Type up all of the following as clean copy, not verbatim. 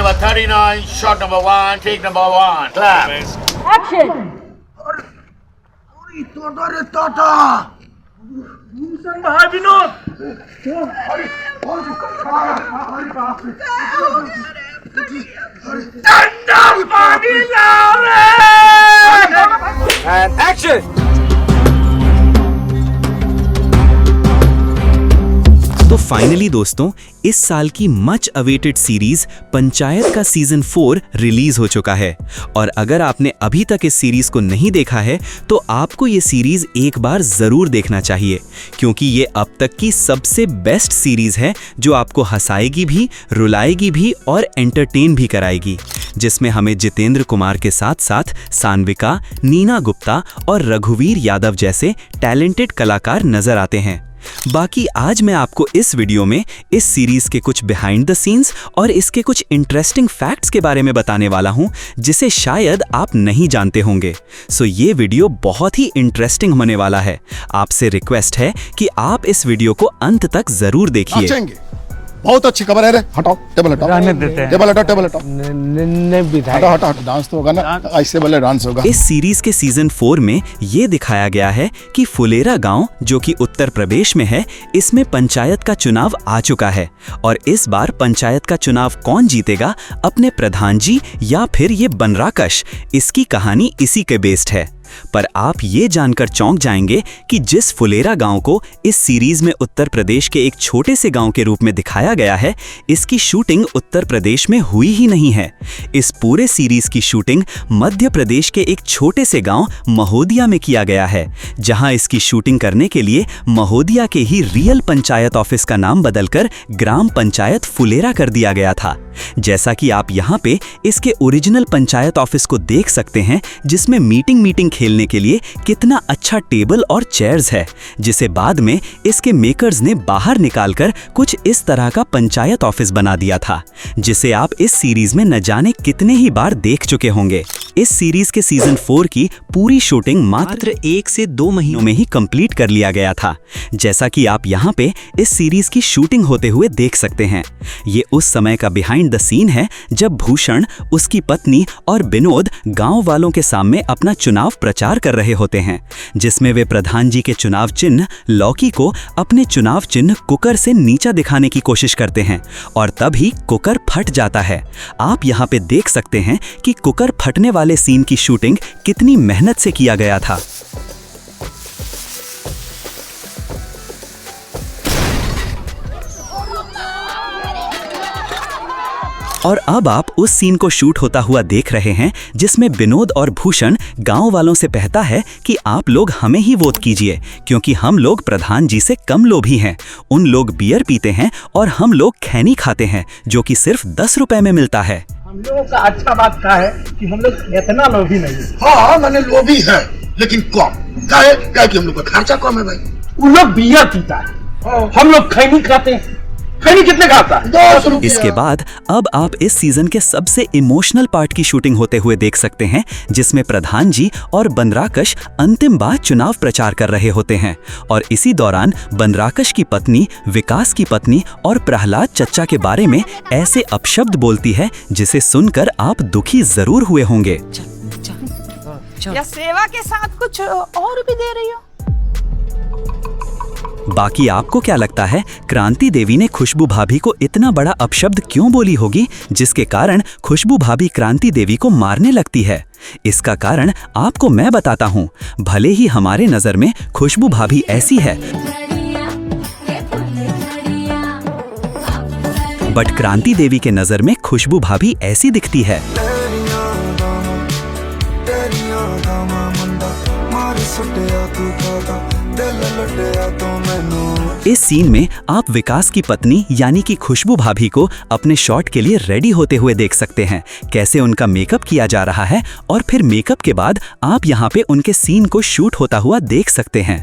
number 39, shot number 1, take number 1. Clap. Action! भाई विनोद पानी लाओ रे And action! तो फाइनली दोस्तों, इस साल की मच अवेटेड सीरीज पंचायत का सीजन 4 रिलीज हो चुका है। और अगर आपने अभी तक इस सीरीज को नहीं देखा है तो आपको ये सीरीज एक बार जरूर देखना चाहिए, क्योंकि ये अब तक की सबसे बेस्ट सीरीज है जो आपको हंसाएगी भी, रुलाएगी भी और एंटरटेन भी कराएगी, जिसमें हमें जितेंद्र कुमार के साथ साथ सान्विका, नीना गुप्ता और रघुवीर यादव जैसे टैलेंटेड कलाकार नजर आते हैं। बाकी आज मैं आपको इस वीडियो में इस सीरीज के कुछ बिहाइंड द सीन्स और इसके कुछ इंटरेस्टिंग फैक्ट्स के बारे में बताने वाला हूं, जिसे शायद आप नहीं जानते होंगे। सो ये वीडियो बहुत ही इंटरेस्टिंग होने वाला है। आपसे रिक्वेस्ट है कि आप इस वीडियो को अंत तक जरूर देखिए। बहुत अच्छी खबर है रे। हटाओ टेबल हटाओ, रहने देते हैं। टेबल हटाओ, टेबल हटाओ, विधायक हटाओ हटाओ, डांस तो होगा ना, ऐसे बोले डांस होगा। इस सीरीज के सीजन 4 में ये दिखाया गया है कि फुलेरा गांव, जो कि उत्तर प्रदेश में है, इसमें पंचायत का चुनाव आ चुका है। और इस बार पंचायत का चुनाव कौन जीतेगा, अपने प्रधान जी या फिर ये बनराकश, इसकी कहानी इसी के बेस्ड है। पर आप ये जानकर चौंक जाएंगे कि जिस फुलेरा गांव को इस सीरीज में उत्तर प्रदेश के एक छोटे से गांव के रूप में दिखाया गया है, इसकी शूटिंग उत्तर प्रदेश में हुई ही नहीं है। इस पूरे सीरीज की शूटिंग मध्य प्रदेश के एक छोटे से गांव महोदिया में किया गया है, जहां इसकी शूटिंग करने के लिए महोदिया के ही रियल पंचायत ऑफिस का नाम बदलकर ग्राम पंचायत फुलेरा कर दिया गया था। जैसा कि आप यहाँ पे इसके ओरिजिनल पंचायत ऑफिस को देख सकते हैं, जिसमें मीटिंग खेलने के लिए कितना अच्छा टेबल और चेयर्स है, जिसे बाद में इसके मेकर्स ने बाहर निकालकर कुछ इस तरह का पंचायत ऑफिस बना दिया था, जिसे आप इस सीरीज में न जाने कितने ही बार देख चुके होंगे। इस सीरीज के सीजन 4 की पूरी शूटिंग मात्र 1 से 2 महीनों में ही कंप्लीट कर लिया गया था, जैसा कि आप यहाँ पे इस सीरीज की शूटिंग होते हुए देख सकते हैं। ये उस समय का बिहाइंड द सीन है जब भूषण, उसकी पत्नी और विनोद गांव वालों के सामने अपना चुनाव प्रचार कर रहे होते हैं, जिसमें वे प्रधान जी के चुनाव चिन्ह लौकी को अपने चुनाव चिन्ह कुकर से नीचा दिखाने की कोशिश करते हैं, और तभी कुकर फट जाता है। आप यहाँ पे देख सकते हैं कि कुकर फटने वाले सीन की शूटिंग कितनी मेहनत से किया गया था। और अब आप उस सीन को शूट होता हुआ देख रहे हैं, जिसमें विनोद और भूषण गांव वालों से कहता है कि आप लोग हमें ही वोट कीजिए, क्योंकि हम लोग प्रधान जी से कम लोभी हैं। उन लोग बियर पीते हैं और हम लोग खैनी खाते हैं, जो कि सिर्फ 10 रुपए में मिलता है। हम लोगों का अच्छा बात क्या है कि हम लोग इतना लोभी नहीं है। हाँ मैंने लोभी है, लेकिन कम क्या कि हम लोग का खर्चा कम है भाई। उन लोग बियर पीता है, हम लोग खैनी खाते हैं। खैनी कितने खाता है? 10 रुपया। इसके बाद अब आप इस सीजन के सबसे इमोशनल पार्ट की शूटिंग होते हुए देख सकते हैं, जिसमें प्रधान जी और बनराकश अंतिम बार चुनाव प्रचार कर रहे होते हैं। और इसी दौरान बनराकश की पत्नी, विकास की पत्नी और प्रहलाद चच्चा के बारे में ऐसे अपशब्द बोलती है, जिसे सुनकर आप दुखी जरूर हुए होंगे। या सेवा के साथ कुछ और भी दे रही हो? बाकी आपको क्या लगता है, क्रांति देवी ने खुशबू भाभी को इतना बड़ा अपशब्द क्यों बोली होगी, जिसके कारण खुशबू भाभी क्रांति देवी को मारने लगती है? इसका कारण आपको मैं बताता हूँ। भले ही हमारे नजर में खुशबू भाभी ऐसी है, बट क्रांति देवी के नजर में खुशबू भाभी ऐसी दिखती है। इस सीन में आप विकास की पत्नी यानी कि खुशबू भाभी को अपने शॉट के लिए रेडी होते हुए देख सकते हैं, कैसे उनका मेकअप किया जा रहा है, और फिर मेकअप के बाद आप यहाँ पे उनके सीन को शूट होता हुआ देख सकते हैं।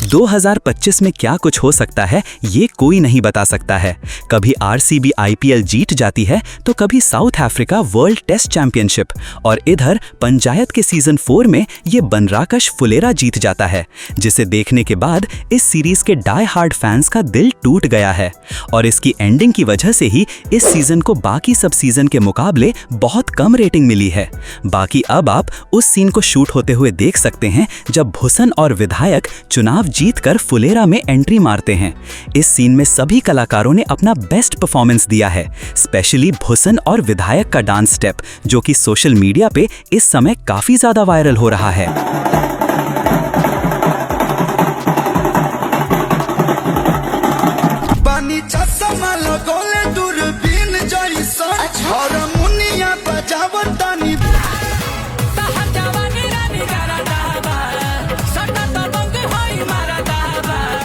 2025 में क्या कुछ हो सकता है ये कोई नहीं बता सकता है। कभी आरसीबी आईपीएल जीत जाती है तो कभी South Africa world test championship, और इधर पंचायत के सीजन 4 में ये बनराकश फुलेरा जीत जाता है, जिसे देखने के बाद इस सीरीज के डाई हार्ड फैंस का दिल टूट गया है। और इसकी एंडिंग की वजह से ही इस सीजन को बाकी सब सीजन के मुकाबले बहुत कम रेटिंग मिली है। बाकी अब आप उस सीन को शूट होते हुए देख सकते हैं जब भूषण और विधायक चुनाव जीतकर फुलेरा में एंट्री मारते हैं। इस सीन में सभी कलाकारों ने अपना बेस्ट परफॉर्मेंस दिया है, स्पेशली भूषण और विधायक का डांस स्टेप, जो कि सोशल मीडिया पे इस समय काफी ज्यादा वायरल हो रहा है।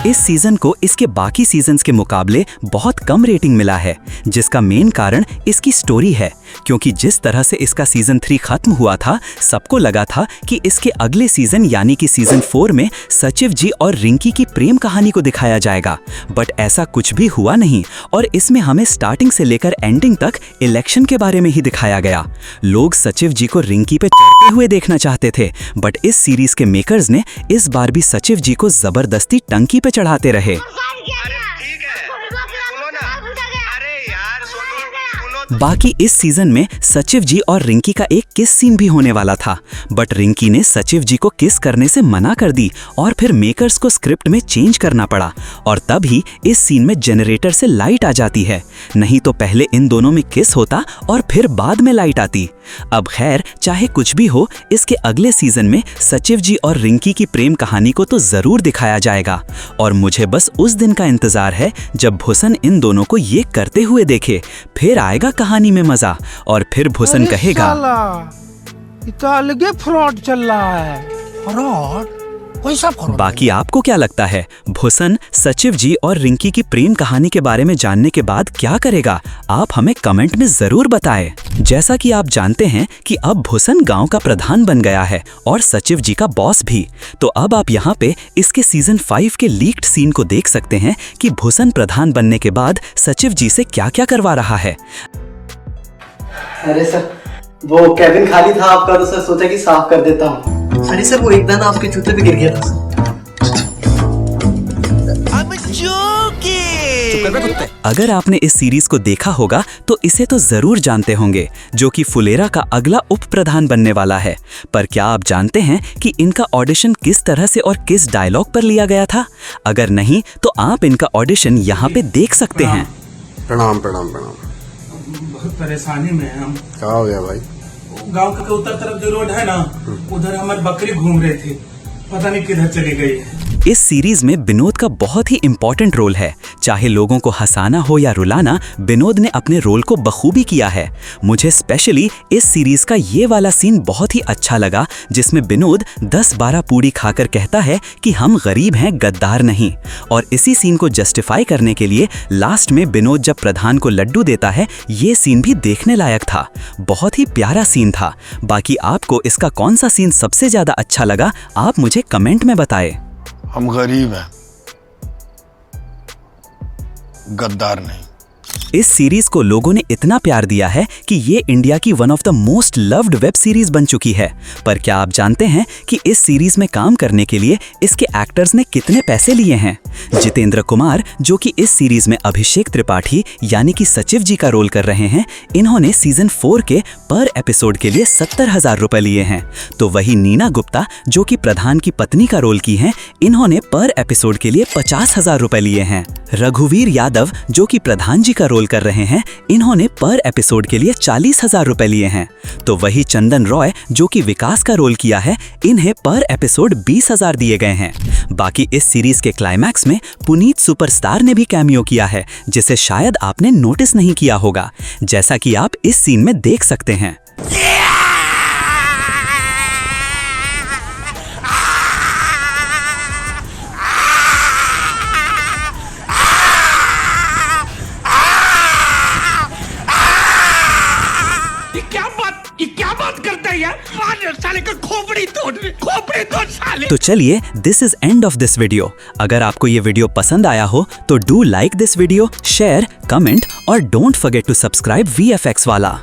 इस सीजन को इसके बाकी सीजन्स के मुकाबले बहुत कम रेटिंग मिला है, जिसका मेन कारण इसकी स्टोरी है, क्योंकि जिस तरह से इसका सीजन 3 खत्म हुआ था, सबको लगा था कि इसके अगले सीजन यानी कि सीजन 4 में सचिव जी और रिंकी की प्रेम कहानी को दिखाया जाएगा। बट ऐसा कुछ भी हुआ नहीं और इसमें हमें स्टार्टिंग से लेकर एंडिंग तक इलेक्शन के बारे में ही दिखाया गया। लोग सचिव जी को रिंकी पे चढ़ते हुए देखना चाहते थे, बट इस सीरीज के मेकर्स ने इस बार भी सचिव जी को जबरदस्ती टंकी पे चढ़ाते रहे। बाकी इस सीजन में सचिव जी और रिंकी का एक किस सीन भी होने वाला था, बट रिंकी ने सचिव जी को किस करने से मना कर दी और फिर मेकर्स को स्क्रिप्ट में चेंज करना पड़ा, और तब ही इस सीन में जनरेटर से लाइट आ जाती है। नहीं तो पहले इन दोनों में किस होता और फिर बाद में लाइट आती। अब खैर, चाहे कुछ भी हो, इसके अगले सीजन में सचिव जी और रिंकी की प्रेम कहानी को तो जरूर दिखाया जाएगा, और मुझे बस उस दिन का इंतजार है जब भूषण इन दोनों को ये करते हुए देखे। फिर आएगा कहानी में मजा, और फिर भूषण कहेगा, ये तो अलग फ्रॉड चल रहा है। फ्रॉड? कोई सा फ्रॉड? बाकी आपको क्या लगता है, भूषण सचिव जी और रिंकी की प्रेम कहानी के बारे में जानने के बाद क्या करेगा? आप हमें कमेंट में जरूर बताएं। जैसा कि आप जानते हैं कि अब भूषण गांव का प्रधान बन गया है और सचिव जी का बॉस भी, तो अब आप यहाँ पे इसके सीजन 5 के लीक्ड सीन को देख सकते हैं कि भूषण प्रधान बनने के बाद सचिव जी से क्या क्या करवा रहा है। अरे सर, वो कैबिन खाली था आपका, तो सर सोचा कि साफ कर देता हूँ। अरे सर, वो एक दाना आपके जूते पे गिर गया था। अगर आपने इस सीरीज को देखा होगा तो इसे तो जरूर जानते होंगे, जो कि फुलेरा का अगला उप प्रधान बनने वाला है। पर क्या आप जानते हैं कि इनका ऑडिशन किस तरह से और किस डायलॉग पर लिया गया था? अगर नहीं तो आप इनका ऑडिशन यहाँ पे देख सकते हैं। प्रणाम प्रणाम प्रणाम। बहुत परेशानी में है हम। क्या हो गया भाई? गांव के उत्तर तरफ जो रोड है ना, उधर हमारी बकरी घूम रही थी, पता नहीं किधर चली गई है। इस सीरीज में विनोद का बहुत ही इंपॉर्टेंट रोल है। चाहे लोगों को हंसाना हो या रुलाना, विनोद ने अपने रोल को बखूबी किया है। मुझे स्पेशली इस सीरीज का ये वाला सीन बहुत ही अच्छा लगा, जिसमें विनोद 10-12 पूड़ी खाकर कहता है कि हम गरीब हैं, गद्दार नहीं। और इसी सीन को जस्टिफाई करने के लिए लास्ट में विनोद जब प्रधान को लड्डू देता है, ये सीन भी देखने लायक था। बहुत ही प्यारा सीन था। बाकी आपको इसका कौन सा सीन सबसे ज्यादा अच्छा लगा, आप मुझे कमेंट में बताएं। हम गरीब हैं, गद्दार नहीं। इस सीरीज को लोगों ने इतना प्यार दिया है कि ये इंडिया की one of the most loved web series बन चुकी है। पर क्या आप जानते हैं कि इस सीरीज में काम करने के लिए इसके एक्टर्स ने कितने पैसे लिए हैं? जितेंद्र कुमार, जो कि इस सीरीज में अभिषेक त्रिपाठी यानी कि सचिव जी का रोल कर रहे हैं, इन्होंने सीजन 4 के पर एपिसोड के लिए 70,000 रुपए लिए हैं। तो वही नीना गुप्ता, जो कि प्रधान की पत्नी का रोल की हैं, इन्होंने पर एपिसोड के लिए 50,000 रुपए लिए हैं। रघुवीर यादव, जो कि प्रधान जी का रोल कर रहे हैं, इन्होंने पर एपिसोड के लिए 40,000 रुपए लिए हैं। तो वही चंदन रॉय, जो कि विकास का रोल किया है, इन्हें पर एपिसोड 20,000 दिए गए हैं। बाकी इस सीरीज के क्लाइमैक्स में पुनीत सुपरस्टार ने भी कैमियो किया है, जिसे शायद आपने नोटिस नहीं किया होगा, जैसा कि आप इस सीन में देख सकते हैं। ये क्या बात करता है यार? साले का खोपड़ी तोड़ साले। तो चलिए, this is end of this video. अगर आपको ये वीडियो पसंद आया हो तो do like this video, share, comment और don't forget to subscribe VFX वाला।